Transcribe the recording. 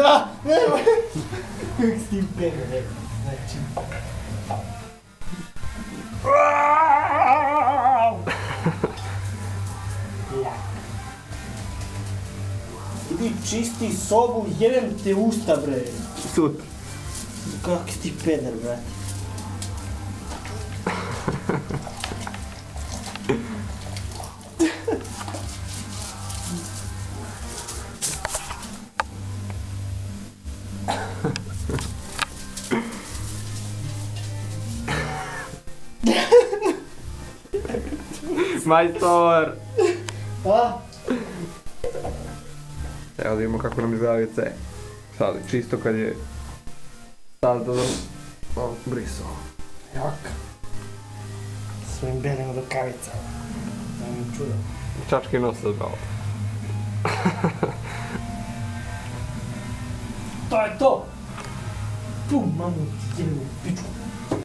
Da, nemoj. Kako si ti peder, rekao. Znači. Idi čisti sobu, jebem te usta, bre. Sutra. Kako si ti peder, brate. Majstor! A? Evo da vidimo kako nam izgleda WC. Sad, čisto kad je... Sad da brisao. Jak. Svojim belim rukavicama. Nemam čudo. Čački nos sad bravo. To je to! Tu, mamu, ti jebim u pičku.